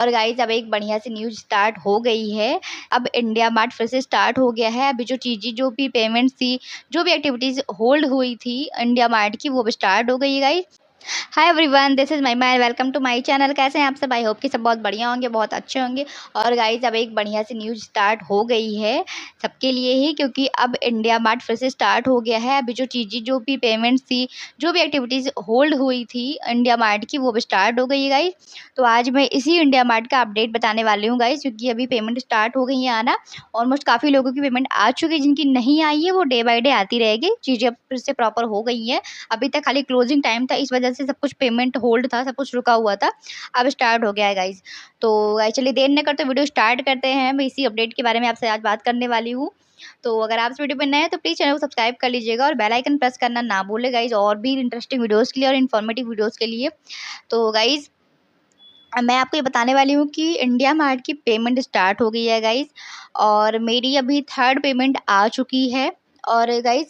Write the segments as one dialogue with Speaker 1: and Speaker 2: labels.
Speaker 1: और गाइज अब एक बढ़िया सी न्यूज स्टार्ट हो गई है। अब इंडिया मार्ट फिर से स्टार्ट हो गया है। अभी जो चीज़ें जो भी पेमेंट्स थी, जो भी एक्टिविटीज़ होल्ड हुई थी इंडिया मार्ट की, वो भी स्टार्ट हो गई है guys. Hi everyone, this is my welcome to my channel. कैसे हैं आप सब? आई होप कि सब बहुत बढ़िया होंगे, बहुत अच्छे होंगे। और गाइज अब एक बढ़िया सी न्यूज़ स्टार्ट हो गई है सबके लिए ही, क्योंकि अब इंडिया मार्ट फिर से स्टार्ट हो गया है। अभी जो चीज़ें जो भी पेमेंट्स थी, जो भी एक्टिविटीज़ होल्ड हुई थी इंडिया मार्ट की, वो भी स्टार्ट हो गई है गाइज। तो आज मैं इसी इंडिया मार्ट का अपडेट बताने वाली हूँ गाइज, क्योंकि अभी पेमेंट स्टार्ट हो गई है आना। ऑलमोस्ट काफ़ी लोगों की पेमेंट आ चुकी है, जिनकी नहीं आई है वो डे बाई डे आती रहेगी। चीज़ें अब फिर से प्रॉपर हो गई हैं। अभी तक खाली क्लोजिंग टाइम था, इस वजह से सब कुछ पेमेंट होल्ड था, सब कुछ रुका हुआ था। अब स्टार्ट हो गया है गाइज। तो गाइज चलिए देर न करते वीडियो स्टार्ट करते हैं। मैं इसी अपडेट के बारे में आपसे आज बात करने वाली हूँ। तो अगर आप इस वीडियो पे नए हैं तो प्लीज़ चैनल को सब्सक्राइब कर लीजिएगा और बेल आइकन प्रेस करना ना भूलें गाइज, और भी इंटरेस्टिंग वीडियोज़ के लिए और इन्फॉर्मेटिव वीडियोज़ के लिए। तो गाइज मैं आपको ये बताने वाली हूँ कि इंडिया मार्ट की पेमेंट स्टार्ट हो गई है गाइज, और मेरी अभी थर्ड पेमेंट आ चुकी है। और गाइज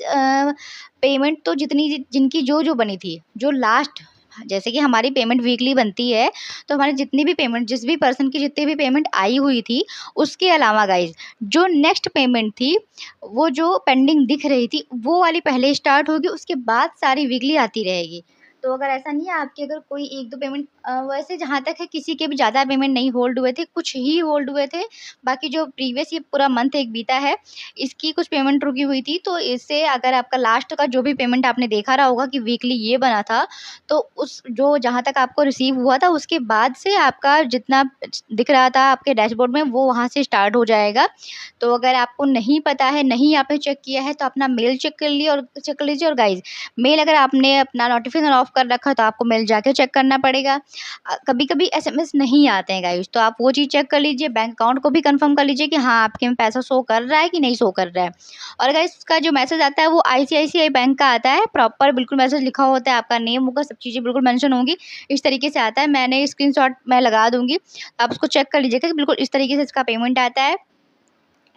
Speaker 1: पेमेंट तो जितनी जिनकी जो जो बनी थी, जो लास्ट, जैसे कि हमारी पेमेंट वीकली बनती है, तो हमारी जितनी भी पेमेंट, जिस भी पर्सन की जितनी भी पेमेंट आई हुई थी, उसके अलावा गाइज जो नेक्स्ट पेमेंट थी, वो जो पेंडिंग दिख रही थी, वो वाली पहले स्टार्ट होगी, उसके बाद सारी वीकली आती रहेगी। तो अगर ऐसा नहीं है आपके, अगर कोई एक दो पेमेंट, वैसे जहाँ तक है किसी के भी ज़्यादा पेमेंट नहीं होल्ड हुए थे, कुछ ही होल्ड हुए थे। बाकी जो प्रीवियस ये पूरा मंथ एक बीता है, इसकी कुछ पेमेंट रुकी हुई थी। तो इससे अगर आपका लास्ट का जो भी पेमेंट आपने देखा रहा होगा कि वीकली ये बना था, तो उस जो जहाँ तक आपको रिसीव हुआ था, उसके बाद से आपका जितना दिख रहा था आपके डैशबोर्ड में, वो वहाँ से स्टार्ट हो जाएगा। तो अगर आपको नहीं पता है, नहीं आपने चेक किया है, तो अपना मेल चेक कर लिए और चेक कर लीजिए। और गाइज मेल अगर आपने अपना नोटिफिकेशन ऑफ कर रखा है, तो आपको मेल जाके चेक करना पड़ेगा। कभी कभी एसएमएस नहीं आते हैं गाइज, तो आप वो चीज़ चेक कर लीजिए। बैंक अकाउंट को भी कंफर्म कर लीजिए कि हाँ आपके में पैसा शो कर रहा है कि नहीं शो कर रहा है। और गाइज इसका जो मैसेज आता है वो आईसीआईसीआई बैंक का आता है, प्रॉपर बिल्कुल मैसेज लिखा होता है, आपका नेम होगा, सब चीज़ें बिल्कुल मेंशन होंगी, इस तरीके से आता है। मैंने स्क्रीनशॉट मैं लगा दूंगी, आप उसको चेक कर लीजिएगा कि बिल्कुल इस तरीके से इसका पेमेंट आता है।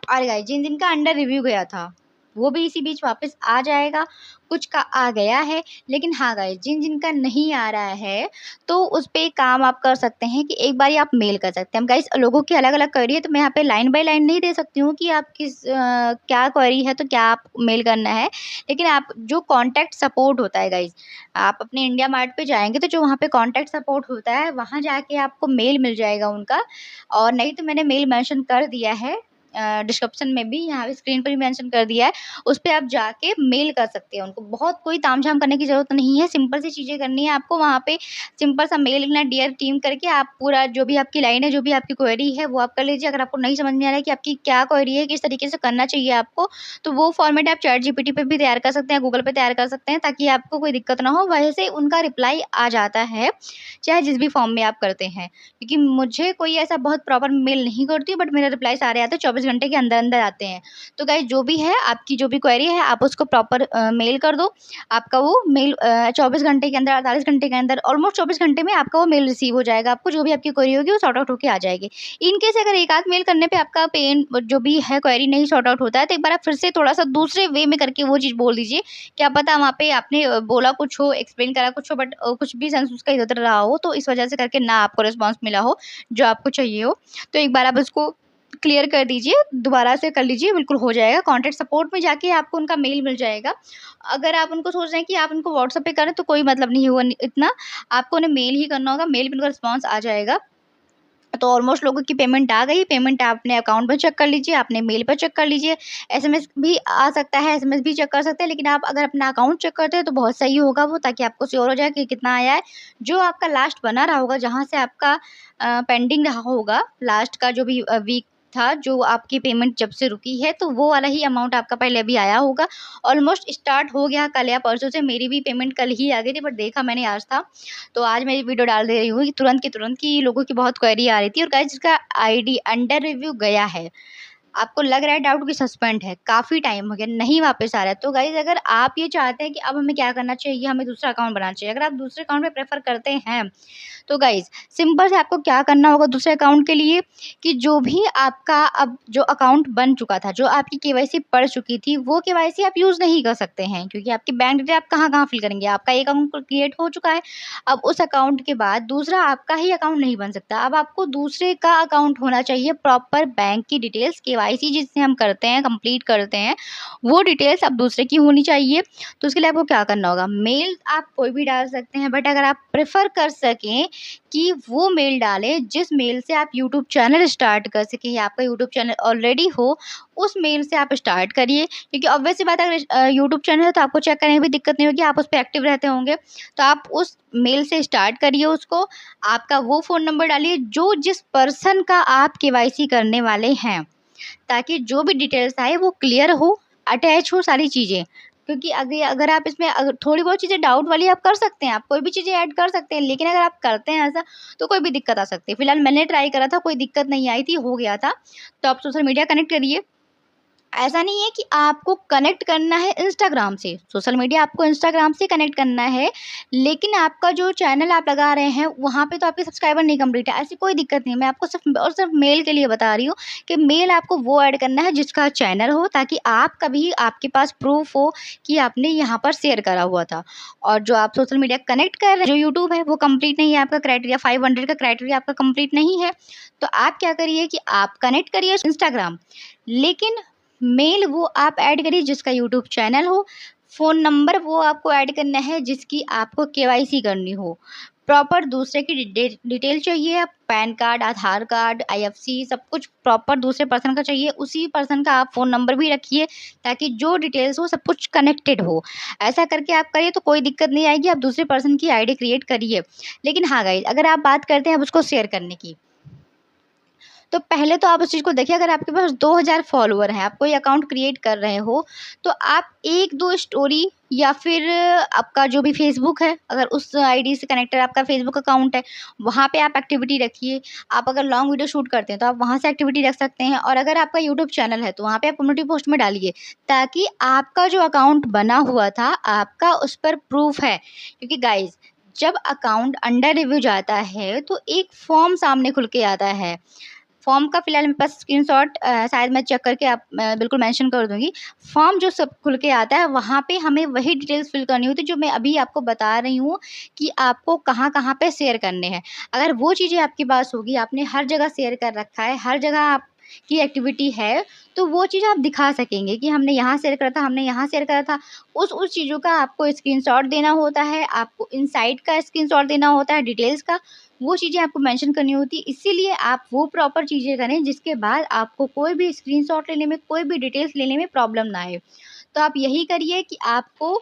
Speaker 1: और गाइस जिन जिनका अंडर रिव्यू गया था, वो भी इसी बीच वापस आ जाएगा। कुछ का आ गया है, लेकिन हाँ गाइस जिन जिनका नहीं आ रहा है, तो उस पे एक काम आप कर सकते हैं कि एक बारी आप मेल कर सकते हैं। गाइस लोगों की अलग अलग क्वेरी है, तो मैं यहाँ पे लाइन बाय लाइन नहीं दे सकती हूँ कि आप क्या क्वेरी है तो क्या आप मेल करना है। लेकिन आप जो कॉन्टैक्ट सपोर्ट होता है गाइस, आप अपने इंडिया मार्ट पे जाएंगे तो जो वहाँ पे कॉन्टैक्ट सपोर्ट होता है, वहाँ जाके आपको मेल मिल जाएगा उनका। और नहीं तो मैंने मेल मेंशन कर दिया है डिस्क्रिप्शन में भी, यहाँ पे स्क्रीन पर भी मेंशन कर दिया है। उस पे आप जाके मेल कर सकते हैं उनको। बहुत कोई तामझाम करने की ज़रूरत नहीं है, सिंपल सी चीज़ें करनी है आपको। वहाँ पे सिंपल सा मेल लिखना, डियर टीम करके, आप पूरा जो भी आपकी लाइन है, जो भी आपकी क्वेरी है, वो आप कर लीजिए। अगर आपको नहीं समझ में आ रहा है कि आपकी क्या क्वेरी है, किस तरीके से करना चाहिए आपको, तो वो फॉर्मेट आप चैट जीपीटी पे भी तैयार कर सकते हैं, गूगल पे तैयार कर सकते हैं, ताकि आपको कोई दिक्कत ना हो। वैसे उनका रिप्लाई आ जाता है, चाहे जिस भी फॉर्म में आप करते हैं। क्योंकि मुझे कोई ऐसा बहुत प्रॉपर मेल नहीं करती, बट मेरा रिप्लाई सारे आते हैं, 24 घंटे के अंदर अंदर आते हैं। तो गाइस जो भी है, आपकी जो भी क्वेरी है, आप उसको प्रॉपर मेल कर दो। आपका वो मेल 24 घंटे के अंदर, 48 घंटे के अंदर, ऑलमोस्ट 24 घंटे में आपका वो मेल रिसीव हो जाएगा। आपको जो भी आपकी क्वेरी होगी वो सॉर्ट आउट होकर आ जाएगी। इन केस अगर एक आध मेल करने पे आपका पेन जो भी है क्वेरी नहीं सॉर्ट आउट होता है, तो एक बार आप फिर से थोड़ा सा दूसरे वे में करके वो चीज़ बोल दीजिए। क्या पता वहाँ पे आपने बोला कुछ हो, एक्सप्लेन करा कुछ हो, बट कुछ भी सेंस उसका इधर उधर रहा हो, तो इस वजह से करके ना आपको रिस्पॉन्स मिला हो जो आपको चाहिए हो। तो एक बार आप उसको क्लियर कर दीजिए, दोबारा से कर लीजिए, बिल्कुल हो जाएगा। कॉन्टैक्ट सपोर्ट में जाके आपको उनका मेल मिल जाएगा। अगर आप उनको सोच रहे हैं कि आप उनको व्हाट्सएप पे करें, तो कोई मतलब नहीं होगा इतना, आपको उन्हें मेल ही करना होगा। मेल पे उनका रिस्पॉन्स आ जाएगा। तो ऑलमोस्ट लोगों की पेमेंट आ गई। पेमेंट आप अपने अकाउंट में चेक कर लीजिए, अपने मेल पर चेक कर लीजिए। एसएमएस भी आ सकता है, एसएमएस भी चेक कर सकते हैं, लेकिन आप अगर अपना अकाउंट चेक करते हैं तो बहुत सही होगा वो, ताकि आपको श्योर हो जाए कि कितना आया है। जो आपका लास्ट बना रहा होगा, जहाँ से आपका पेंडिंग रहा होगा, लास्ट का जो भी वीक था, जो आपकी पेमेंट जब से रुकी है, तो वो वाला ही अमाउंट आपका पहले अभी आया होगा। ऑलमोस्ट स्टार्ट हो गया कल या परसों से। मेरी भी पेमेंट कल ही आ गई थी, बट देखा मैंने आज था, तो आज मैं वीडियो डाल दे रही हूँ कि तुरंत की तुरंत, कि लोगों की बहुत क्वेरी आ रही थी। और गाइस जिसका आईडी अंडर रिव्यू गया है, आपको लग रहा है डाउट कि सस्पेंड है, काफ़ी टाइम हो गया, नहीं वापस आ रहा है, तो गाइज़ अगर आप ये चाहते हैं कि अब हमें क्या करना चाहिए, हमें दूसरा अकाउंट बनाना चाहिए। अगर आप दूसरे अकाउंट में प्रेफ़र करते हैं, तो गाइज़ सिंपल से आपको क्या करना होगा दूसरे अकाउंट के लिए, कि जो भी आपका अब जो अकाउंट बन चुका था, जो आपकी केवाईसी पड़ चुकी थी, वो केवाईसी आप यूज़ नहीं कर सकते हैं, क्योंकि आपकी बैंक डिटेल आप कहाँ-कहाँ फ़िल करेंगे? आपका एक अकाउंट क्रिएट हो चुका है, अब उस अकाउंट के बाद दूसरा आपका ही अकाउंट नहीं बन सकता। अब आपको दूसरे का अकाउंट होना चाहिए, प्रॉपर बैंक की डिटेल्स, केवाईसी जिससे हम करते हैं, कंप्लीट करते हैं, वो डिटेल्स अब दूसरे की होनी चाहिए। तो उसके लिए आपको क्या करना होगा, मेल आप कोई भी डाल सकते हैं, बट अगर आप प्रेफ़र कर सकें कि वो मेल डालें जिस मेल से आप यूट्यूब चैनल स्टार्ट कर सकें, या आपका यूट्यूब चैनल ऑलरेडी हो, उस मेल से आप स्टार्ट करिए, क्योंकि ऑब्वियस सी बात है, अगर यूट्यूब चैनल है तो आपको चेक करने में भी दिक्कत नहीं होगी, आप उस पे एक्टिव रहते होंगे। तो आप उस मेल से स्टार्ट करिए उसको, आपका वो फ़ोन नंबर डालिए जो जिस पर्सन का आप केवाईसी करने वाले हैं, ताकि जो भी डिटेल्स आए वो क्लियर हो, अटैच हो सारी चीज़ें। क्योंकि अगर आप इसमें थोड़ी बहुत चीज़ें डाउट वाली आप कर सकते हैं, आप कोई भी चीज़ें ऐड कर सकते हैं, लेकिन अगर आप करते हैं ऐसा, तो कोई भी दिक्कत आ सकती है। फिलहाल मैंने ट्राई करा था, कोई दिक्कत नहीं आई थी, हो गया था। तो आप सोशल मीडिया कनेक्ट करिए। ऐसा नहीं है कि आपको कनेक्ट करना है इंस्टाग्राम से, सोशल मीडिया आपको इंस्टाग्राम से कनेक्ट करना है, लेकिन आपका जो चैनल आप लगा रहे हैं, वहाँ पे तो आपके सब्सक्राइबर नहीं कंप्लीट है, ऐसी कोई दिक्कत नहीं है। मैं आपको सिर्फ़ और सिर्फ़ मेल के लिए बता रही हूँ कि मेल आपको वो ऐड करना है जिसका चैनल हो, ताकि आप कभी आपके पास प्रूफ़ हो कि आपने यहाँ पर शेयर करा हुआ था। और जो आप सोशल मीडिया कनेक्ट कर रहे हैं, जो यूट्यूब है, वो कंप्लीट नहीं है, आपका क्राइटेरिया 500 का क्राइटेरिया आपका कंप्लीट नहीं है, तो आप क्या करिए कि आप कनेक्ट करिए इंस्टाग्राम, लेकिन मेल वो आप ऐड करिए जिसका यूट्यूब चैनल हो, फ़ोन नंबर वो आपको ऐड करना है जिसकी आपको केवाईसी करनी हो। प्रॉपर दूसरे की डिटेल चाहिए, पैन कार्ड, आधार कार्ड, आईएफएससी सब कुछ प्रॉपर दूसरे पर्सन का चाहिए, उसी पर्सन का आप फ़ोन नंबर भी रखिए, ताकि जो डिटेल्स हो सब कुछ कनेक्टेड हो। ऐसा करके आप करिए तो कोई दिक्कत नहीं आएगी, आप दूसरे पर्सन की आईडी क्रिएट करिए। लेकिन हाँ गाइज़, अगर आप बात करते हैं अब उसको शेयर करने की, तो पहले तो आप उस चीज़ को देखिए, अगर आपके पास 2000 फॉलोवर हैं, आप कोई अकाउंट क्रिएट कर रहे हो, तो आप 1-2 स्टोरी, या फिर आपका जो भी फ़ेसबुक है, अगर उस आईडी से कनेक्टेड आपका फ़ेसबुक अकाउंट है, वहाँ पे आप एक्टिविटी रखिए। आप अगर लॉन्ग वीडियो शूट करते हैं, तो आप वहाँ से एक्टिविटी रख सकते हैं, और अगर आपका यूट्यूब चैनल है, तो वहाँ पे आप कम्युनिटी पोस्ट में डालिए, ताकि आपका जो अकाउंट बना हुआ था, आपका उस पर प्रूफ़ है। क्योंकि गाइज़, जब अकाउंट अंडर रिव्यू जाता है, तो एक फ़ॉर्म सामने खुल के आता है। फॉर्म का फिलहाल मेरे पास स्क्रीनशॉट शायद मैं चेक करके आप बिल्कुल मेंशन कर दूँगी। फॉर्म जो सब खुल के आता है, वहाँ पे हमें वही डिटेल्स फिल करनी होती है जो मैं अभी आपको बता रही हूँ कि आपको कहाँ-कहाँ पे शेयर करने हैं। अगर वो चीज़ें आपके पास होगी, आपने हर जगह शेयर कर रखा है, हर जगह आपकी एक्टिविटी है, तो वो चीज़ आप दिखा सकेंगे कि हमने यहाँ शेयर करा था, हमने यहाँ शेयर करा था। उस चीज़ों का आपको स्क्रीनशॉट देना होता है, आपको इनसाइट का स्क्रीनशॉट देना होता है, डिटेल्स का। वो चीज़ें आपको मेंशन करनी होती है, इसीलिए आप वो प्रॉपर चीज़ें करें जिसके बाद आपको कोई भी स्क्रीनशॉट लेने में, कोई भी डिटेल्स लेने में प्रॉब्लम ना आए। तो आप यही करिए कि आपको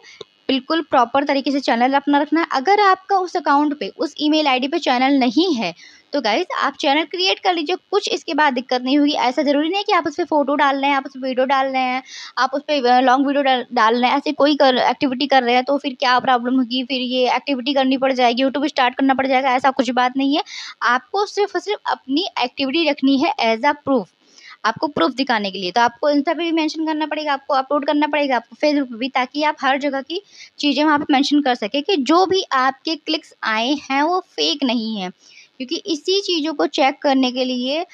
Speaker 1: बिल्कुल प्रॉपर तरीके से चैनल अपना रखना है। अगर आपका उस अकाउंट पे, उस ईमेल आईडी पे चैनल नहीं है, तो गाइज़ आप चैनल क्रिएट कर लीजिए, कुछ इसके बाद दिक्कत नहीं होगी। ऐसा ज़रूरी नहीं है कि आप उसपे फ़ोटो डाल रहे हैं, आप उसपे वीडियो डाल रहे हैं, आप उसपे लॉन्ग वीडियो डाल रहे हैं, ऐसे कोई एक्टिविटी कर रहे हैं, तो फिर क्या प्रॉब्लम होगी, फिर ये एक्टिविटी करनी पड़ जाएगी, यूट्यूब स्टार्ट करना पड़ जाएगा, ऐसा कुछ बात नहीं है। आपको सिर्फ़ और सिर्फ़ अपनी एक्टिविटी रखनी है एज़ अ प्रूफ़। आपको प्रूफ़ दिखाने के लिए, तो आपको इंस्टा पे भी मेंशन करना पड़ेगा, आपको अपलोड करना पड़ेगा, आपको फेसबुक पे भी, ताकि आप हर जगह की चीज़ें वहाँ पे मेंशन कर सकें कि जो भी आपके क्लिक्स आए हैं वो फ़ेक नहीं है। क्योंकि इसी चीज़ों को चेक करने के लिए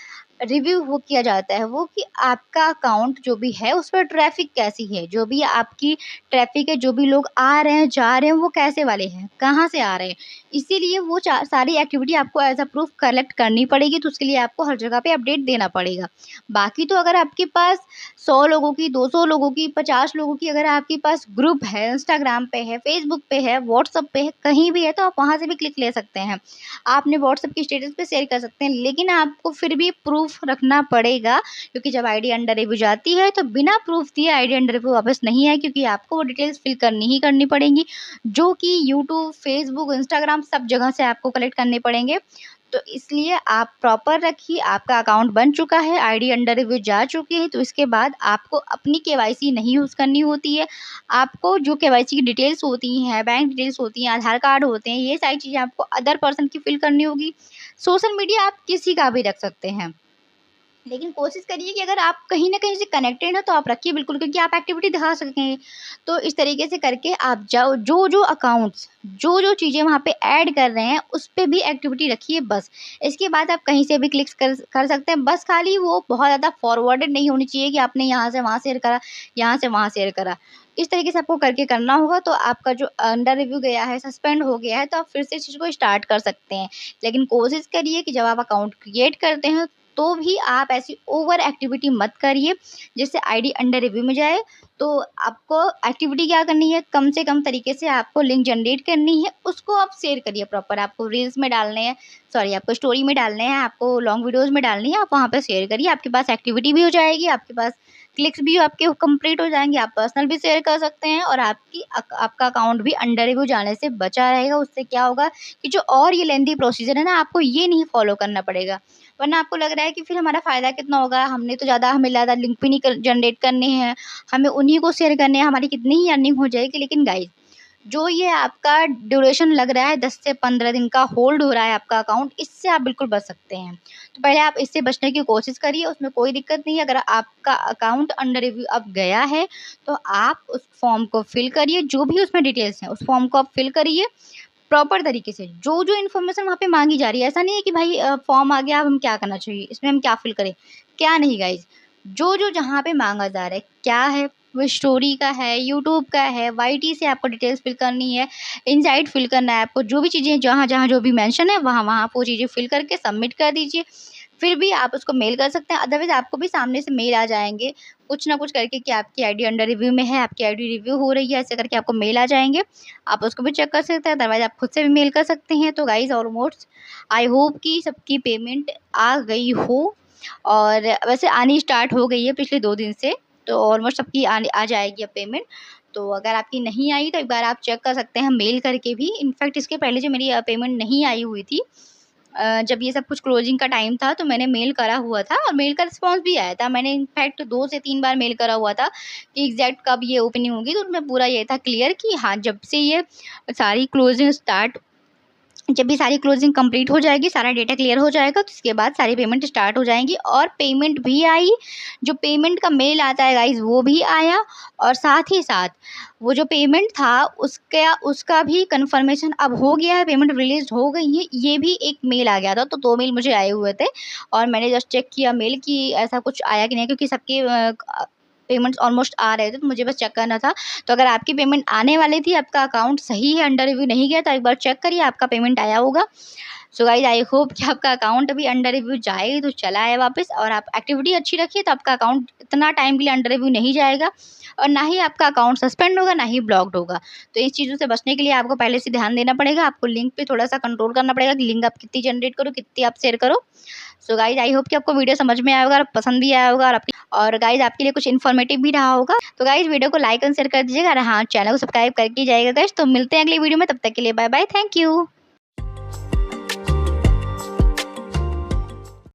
Speaker 1: रिव्यू वो किया जाता है, वो कि आपका अकाउंट जो भी है उस पर ट्रैफ़िक कैसी है, जो भी आपकी ट्रैफ़िक है, जो भी लोग आ रहे हैं, जा रहे हैं, वो कैसे वाले हैं, कहाँ से आ रहे हैं। इसीलिए वो सारी एक्टिविटी आपको एज़ अ प्रूफ़ कलेक्ट करनी पड़ेगी, तो उसके लिए आपको हर जगह पे अपडेट देना पड़ेगा। बाकी तो अगर आपके पास 100 लोगों की, 200 लोगों की, 50 लोगों की अगर आपके पास ग्रुप है, इंस्टाग्राम पे है, फ़ेसबुक पे है, व्हाट्सएप पे है, कहीं भी है, तो आप वहाँ से भी क्लिक ले सकते हैं। आपने व्हाट्सएप की स्टेटस पे शेयर कर सकते हैं, लेकिन आपको फिर भी प्रूफ़ रखना पड़ेगा, क्योंकि जब आईडी अंडर रिव्यू जाती है, तो बिना प्रूफ़ दिए आईडी अंडर रिव्यू वापस नहीं आए, क्योंकि आपको वो डिटेल्स फिल करनी ही करनी पड़ेंगी, जो कि यूट्यूब, फ़ेसबुक, इंस्टाग्राम सब जगह से आपको कलेक्ट करने पड़ेंगे। तो इसलिए आप प्रॉपर रखिए, आपका अकाउंट बन चुका है, आईडी अंडर रिव्यू जा चुकी है, तो इसके बाद आपको अपनी केवाईसी नहीं यूज़ करनी होती है। आपको जो केवाईसी की डिटेल्स होती हैं, बैंक डिटेल्स होती हैं, आधार कार्ड होते हैं, ये सारी चीज़ें आपको अदर पर्सन की फिल करनी होगी। सोशल मीडिया आप किसी का भी रख सकते हैं। लेकिन कोशिश करिए कि अगर आप कहीं न कहीं से कनेक्टेड हैं तो आप रखिए बिल्कुल, क्योंकि आप एक्टिविटी दिखा सकें। तो इस तरीके से करके आप जाओ, जो-जो अकाउंट्स, जो-जो चीज़ें वहाँ पे ऐड कर रहे हैं उस पे भी एक्टिविटी रखिए बस। इसके बाद आप कहीं से भी क्लिक्स कर सकते हैं। बस खाली वो बहुत ज़्यादा फॉरवर्डेड नहीं होनी चाहिए कि आपने यहाँ से वहाँ शेयर करा, यहाँ से वहाँ शेयर करा। इस तरीके से आपको करके करना होगा, तो आपका जो अंडर रिव्यू गया है, सस्पेंड हो गया है, तो आप फिर से इस चीज़ को स्टार्ट कर सकते हैं। लेकिन कोशिश करिए कि जब आप अकाउंट क्रिएट करते हैं तो भी आप ऐसी ओवर एक्टिविटी मत करिए जिससे आईडी अंडर रिव्यू में जाए। तो आपको एक्टिविटी क्या करनी है, कम से कम तरीके से आपको लिंक जनरेट करनी है, उसको आप शेयर करिए प्रॉपर। आपको रील्स में डालने हैं, सॉरी आपको स्टोरी में डालने हैं, आपको लॉन्ग वीडियोज़ में डालनी है, आप वहाँ पे शेयर करिए। आपके पास एक्टिविटी भी हो जाएगी, आपके पास क्लिक्स भी आपके कंप्लीट हो जाएँगे, आप पर्सनल भी शेयर कर सकते हैं और आपका अकाउंट भी अंडर रिव्यू जाने से बचा रहेगा। उससे क्या होगा कि जो और ये लेंथी प्रोसीजर है ना, आपको ये नहीं फॉलो करना पड़ेगा। वरना आपको लग रहा है कि फिर हमारा फ़ायदा कितना होगा, हमें ज़्यादा लिंक भी नहीं जनरेट करने हैं, हमें उन्हीं को शेयर करने हैं, हमारी कितनी ही अर्निंग हो जाएगी। लेकिन गाइज़, जो ये आपका ड्यूरेशन लग रहा है 10 से 15 दिन का होल्ड हो रहा है आपका अकाउंट, इससे आप बिल्कुल बच सकते हैं। तो पहले आप इससे बचने की कोशिश करिए, उसमें कोई दिक्कत नहीं है। अगर आपका अकाउंट अंडर रिव्यू अब गया है तो आप उस फॉर्म को फिल करिए, जो भी उसमें डिटेल्स हैं उस फॉर्म को आप फिल करिए प्रॉपर तरीके से। जो-जो इन्फॉर्मेशन वहाँ पे माँगी जा रही है, ऐसा नहीं है कि भाई फॉर्म आ गया अब हम क्या करना चाहिए, इसमें हम क्या फिल करें? क्या नहीं गाइज़, जो-जो जहाँ पे माँगा जा रहा है, क्या है वो स्टोरी का है, यूट्यूब का है, वाईटी से आपको डिटेल्स फिल करनी है, इनसाइड फिल करना है आपको, जो भी चीज़ें जहाँ-जहाँ जो भी मेंशन है वहाँ-वहाँ आप वो चीज़ें फिल करके सबमिट कर दीजिए। फिर भी आप उसको मेल कर सकते हैं, अदरवाइज़ आपको भी सामने से मेल आ जाएँगे, कुछ ना कुछ करके कि आपकी आईडी अंडर रिव्यू में है, आपकी आईडी रिव्यू हो रही है, ऐसे करके आपको मेल आ जाएँगे। आप उसको भी चेक कर सकते हैं, अदरवाइज़ आप खुद से भी मेल कर सकते हैं। तो गाइज़ ऑलमोस्ट आई होप कि सबकी पेमेंट आ गई हो, और वैसे आनी स्टार्ट हो गई है पिछले 2 दिन से, तो ऑलमोस्ट सबकी आने आ जाएगी अब पेमेंट। तो अगर आपकी नहीं आई तो एक बार आप चेक कर सकते हैं मेल करके भी। इनफैक्ट इसके पहले जो मेरी पेमेंट नहीं आई हुई थी, जब ये सब कुछ क्लोजिंग का टाइम था, तो मैंने मेल करा हुआ था और मेल का रिस्पॉन्स भी आया था। मैंने इनफैक्ट 2 से 3 बार मेल करा हुआ था कि एग्ज़ैक्ट कब ये ओपनिंग होगी, तो उसमें पूरा ये था क्लियर कि हाँ, जब से ये सारी क्लोजिंग स्टार्ट जब ये सारी क्लोजिंग कंप्लीट हो जाएगी, सारा डेटा क्लियर हो जाएगा, तो इसके बाद सारी पेमेंट स्टार्ट हो जाएंगी। और पेमेंट भी आई, जो पेमेंट का मेल आता है गाइज़ वो भी आया, और साथ ही साथ वो जो पेमेंट था उसका भी कन्फर्मेशन अब हो गया है, पेमेंट रिलीज़ हो गई है, ये भी एक मेल आ गया था। तो 2 मेल मुझे आए हुए थे और मैंने जस्ट चेक किया मेल कि ऐसा कुछ आया कि नहीं, क्योंकि सबके पेमेंट्स ऑलमोस्ट आ रहे थे, तो मुझे बस चेक करना था। तो अगर आपकी पेमेंट आने वाली थी, आपका अकाउंट सही है, अंडर रिव्यू नहीं गया, तो एक बार चेक करिए आपका पेमेंट आया होगा। सो गाइज़ आई होप कि आपका अकाउंट अभी अंडर रिव्यू जाए तो चला आए वापस, और आप एक्टिविटी अच्छी रखिए तो आपका अकाउंट इतना टाइम के लिए अंडर रिव्यू नहीं जाएगा, और ना ही आपका अकाउंट सस्पेंड होगा, ना ही ब्लॉक्ड होगा। तो इस चीज़ों से बचने के लिए आपको पहले से ध्यान देना पड़ेगा, आपको लिंक पे थोड़ा-सा कंट्रोल करना पड़ेगा कि लिंक आप कितनी जनरेट करो, कितनी आप शेयर करो। सो गाइज़ आई होप कि आपको वीडियो समझ में आया होगा और पसंद भी आया होगा, और गाइज़ आपके लिए कुछ इन्फॉर्मेटिव भी रहा होगा। तो गाइज़ वीडियो को लाइक एंड शेयर कर दीजिएगा, और हाँ, चैनल को सब्सक्राइब करके जाइएगा गाइज़। तो मिलते हैं अगली वीडियो में, तब तक के लिए बाय बाय, थैंक यू।